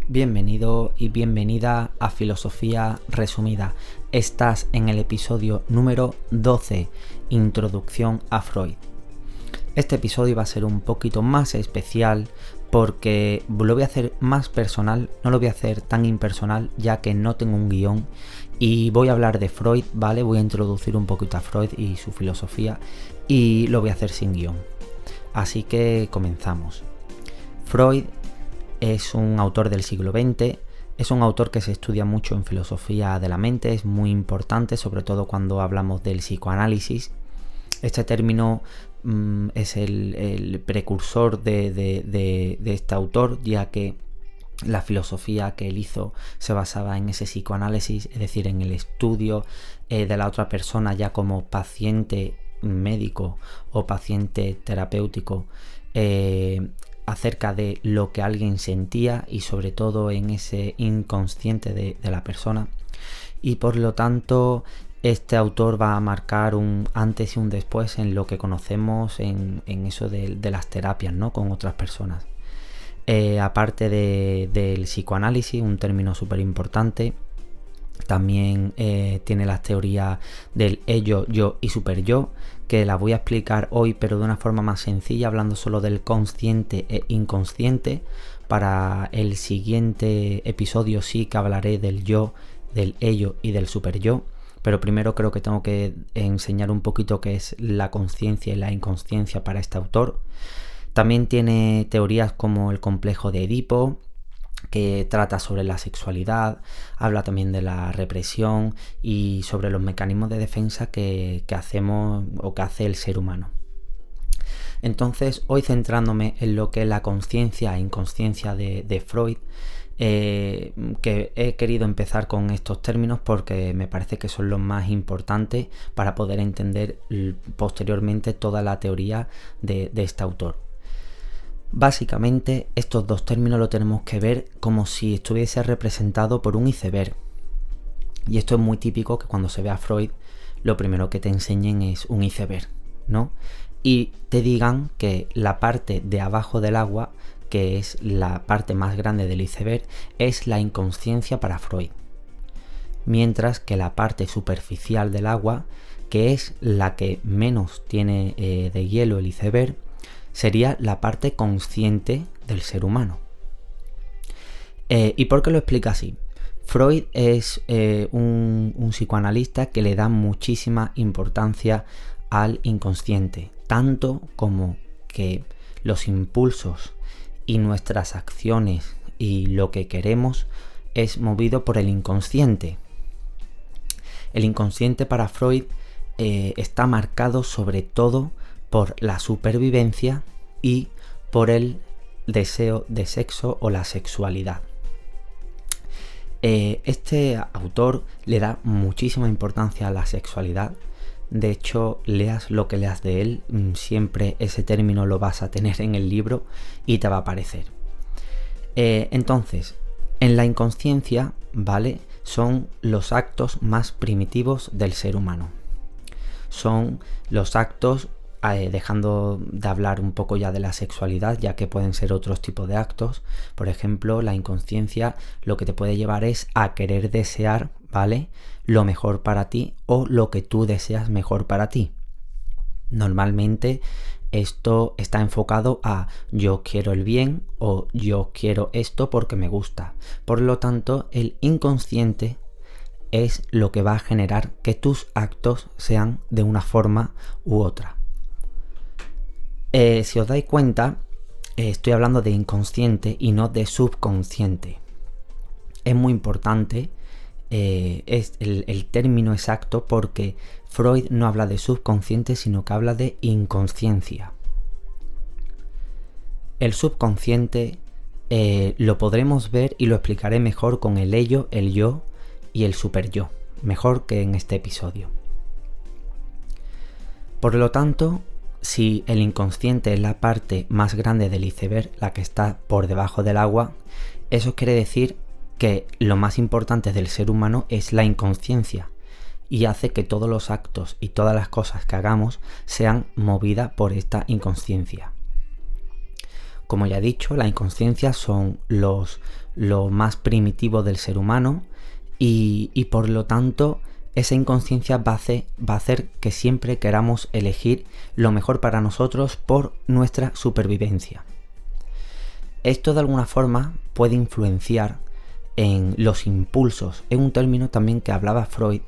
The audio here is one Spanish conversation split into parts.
Bienvenido y bienvenida a Filosofía Resumida. Estás en el episodio número 12, Introducción a Freud. Este episodio va a ser un poquito más especial porque lo voy a hacer más personal, no lo voy a hacer tan impersonal ya que no tengo un guión y voy a hablar de Freud, ¿vale? Voy a introducir un poquito a Freud y su filosofía y lo voy a hacer sin guión. Así que comenzamos. Freud es un autor del siglo XX, es un autor que se estudia mucho en filosofía de la mente, es muy importante, sobre todo cuando hablamos del psicoanálisis. Este término es el precursor de este autor, ya que la filosofía que él hizo se basaba en ese psicoanálisis, es decir, en el estudio de la otra persona ya como paciente médico o paciente terapéutico, acerca de lo que alguien sentía y sobre todo en ese inconsciente de la persona. Y por lo tanto este autor va a marcar un antes y un después en lo que conocemos en eso de las terapias, ¿no? Con otras personas. Aparte del psicoanálisis, un término súper importante, también tiene las teorías del ello, yo y superyo, que las voy a explicar hoy pero de una forma más sencilla, hablando solo del consciente e inconsciente. Para el siguiente episodio sí que hablaré del yo, del ello y del superyo, pero primero creo que tengo que enseñar un poquito qué es la conciencia y la inconsciencia para este autor. También tiene teorías como el complejo de Edipo, que trata sobre la sexualidad, habla también de la represión y sobre los mecanismos de defensa que hacemos o que hace el ser humano. Entonces, hoy centrándome en lo que es la conciencia e inconsciencia de Freud, que he querido empezar con estos términos porque me parece que son los más importantes para poder entender posteriormente toda la teoría de este autor. Básicamente, estos dos términos lo tenemos que ver como si estuviese representado por un iceberg. Y esto es muy típico, que cuando se ve a Freud, lo primero que te enseñen es un iceberg, ¿no? Y te digan que la parte de abajo del agua, que es la parte más grande del iceberg, es la inconsciencia para Freud. Mientras que la parte superficial del agua, que es la que menos tiene de hielo el iceberg, sería la parte consciente del ser humano. ¿Y por qué lo explica así? Freud es un psicoanalista que le da muchísima importancia al inconsciente, tanto como que los impulsos y nuestras acciones y lo que queremos es movido por el inconsciente. El inconsciente para Freud está marcado sobre todo por la supervivencia y por el deseo de sexo o la sexualidad. Este autor le da muchísima importancia a la sexualidad. De hecho, leas lo que leas de él, siempre ese término lo vas a tener en el libro y te va a aparecer. Entonces, en la inconsciencia, ¿vale? Son los actos más primitivos del ser humano. Son los actos, dejando de hablar un poco ya de la sexualidad, ya que pueden ser otros tipos de actos. Por ejemplo, la inconsciencia lo que te puede llevar es a querer desear, ¿vale?, lo mejor para ti o lo que tú deseas mejor para ti. Normalmente esto está enfocado a yo quiero el bien o yo quiero esto porque me gusta. Por lo tanto, el inconsciente es lo que va a generar que tus actos sean de una forma u otra. Si os dais cuenta, estoy hablando de inconsciente y no de subconsciente. Es muy importante el término exacto porque Freud no habla de subconsciente, sino que habla de inconsciencia. El subconsciente lo podremos ver y lo explicaré mejor con el ello, el yo y el superyo, mejor que en este episodio. Por lo tanto, si el inconsciente es la parte más grande del iceberg, la que está por debajo del agua, eso quiere decir que lo más importante del ser humano es la inconsciencia y hace que todos los actos y todas las cosas que hagamos sean movidas por esta inconsciencia. Como ya he dicho, la inconsciencia son lo más primitivo del ser humano y por lo tanto esa inconsciencia va a hacer que siempre queramos elegir lo mejor para nosotros por nuestra supervivencia. Esto de alguna forma puede influenciar en los impulsos. Es un término también que hablaba Freud,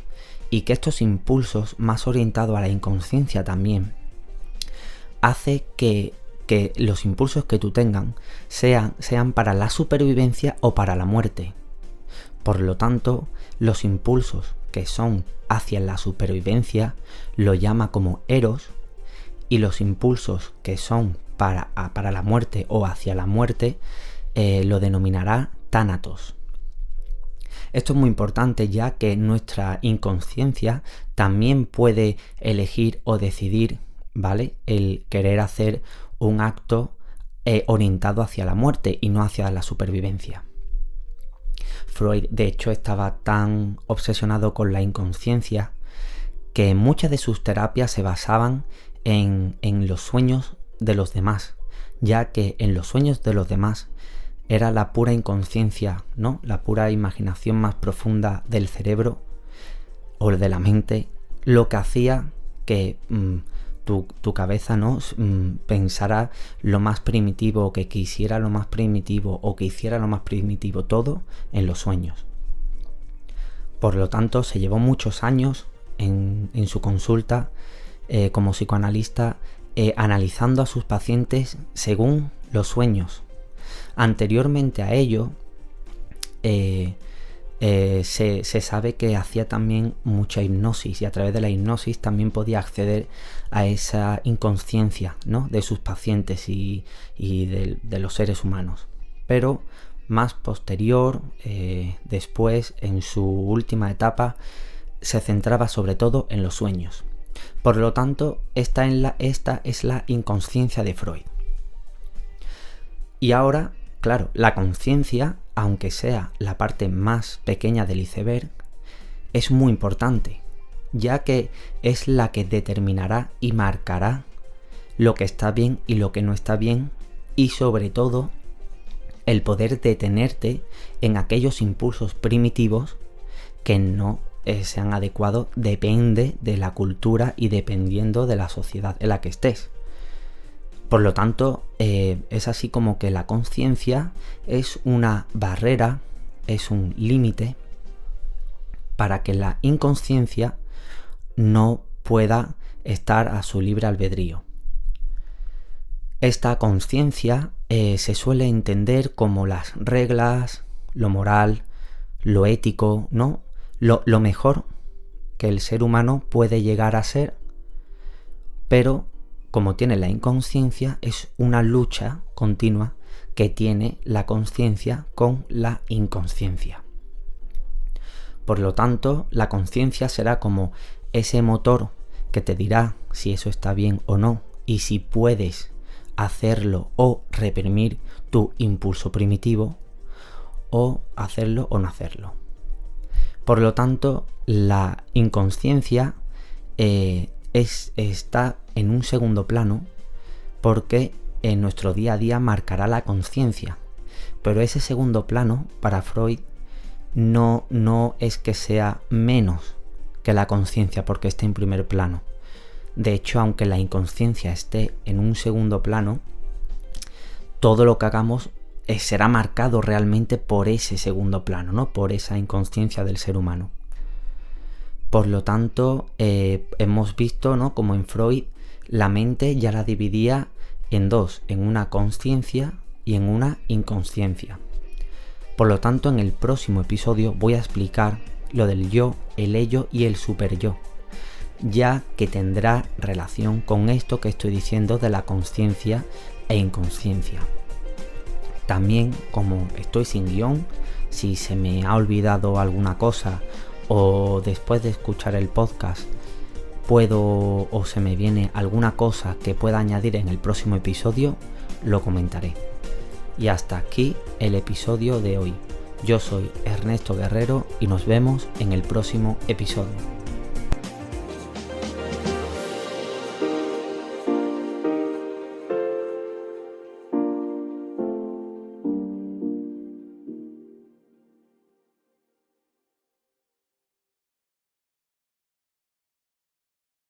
y que estos impulsos, más orientados a la inconsciencia también, hace que los impulsos que tú tengas sean para la supervivencia o para la muerte. Por lo tanto, los impulsos que son hacia la supervivencia lo llama como eros, y los impulsos que son para la muerte o hacia la muerte lo denominará tánatos. Esto es muy importante, ya que nuestra inconsciencia también puede elegir o decidir, ¿vale?, el querer hacer un acto orientado hacia la muerte y no hacia la supervivencia. Freud, de hecho, estaba tan obsesionado con la inconsciencia que muchas de sus terapias se basaban en los sueños de los demás, ya que en los sueños de los demás era la pura inconsciencia, ¿no?, la pura imaginación más profunda del cerebro o de la mente, lo que hacía que tu cabeza, ¿no?, pensara lo más primitivo, o que quisiera lo más primitivo, o que hiciera lo más primitivo, todo en los sueños. Por lo tanto, se llevó muchos años en su consulta como psicoanalista analizando a sus pacientes según los sueños. Anteriormente a ello, se sabe que hacía también mucha hipnosis, y a través de la hipnosis también podía acceder a esa inconsciencia, ¿no?, de sus pacientes y de los seres humanos. Pero más posterior, después, en su última etapa, se centraba sobre todo en los sueños. Por lo tanto, esta es la inconsciencia de Freud. Y ahora, claro, la conciencia, aunque sea la parte más pequeña del iceberg, es muy importante, ya que es la que determinará y marcará lo que está bien y lo que no está bien, y sobre todo el poder detenerte en aquellos impulsos primitivos que no sean adecuados, depende de la cultura y dependiendo de la sociedad en la que estés. Por lo tanto, es así como que la conciencia es una barrera, es un límite para que la inconsciencia no pueda estar a su libre albedrío. Esta conciencia se suele entender como las reglas, lo moral, lo ético, ¿no?, lo mejor que el ser humano puede llegar a ser, pero como tiene la inconsciencia, es una lucha continua que tiene la conciencia con la inconsciencia. Por lo tanto, la conciencia será como ese motor que te dirá si eso está bien o no, y si puedes hacerlo o reprimir tu impulso primitivo, o hacerlo o no hacerlo. Por lo tanto, la inconsciencia está en un segundo plano, porque en nuestro día a día marcará la conciencia. Pero ese segundo plano, para Freud, no es que sea menos que la conciencia porque esté en primer plano. De hecho, aunque la inconsciencia esté en un segundo plano, todo lo que hagamos será marcado realmente por ese segundo plano, ¿no?, por esa inconsciencia del ser humano. Por lo tanto, hemos visto, ¿no?, como en Freud la mente ya la dividía en dos, en una consciencia y en una inconsciencia. Por lo tanto, en el próximo episodio voy a explicar lo del yo, el ello y el superyo, ya que tendrá relación con esto que estoy diciendo de la consciencia e inconsciencia. También, como estoy sin guión, si se me ha olvidado alguna cosa o después de escuchar el podcast puedo o se me viene alguna cosa que pueda añadir en el próximo episodio, lo comentaré. Y hasta aquí el episodio de hoy. Yo soy Ernesto Guerrero y nos vemos en el próximo episodio.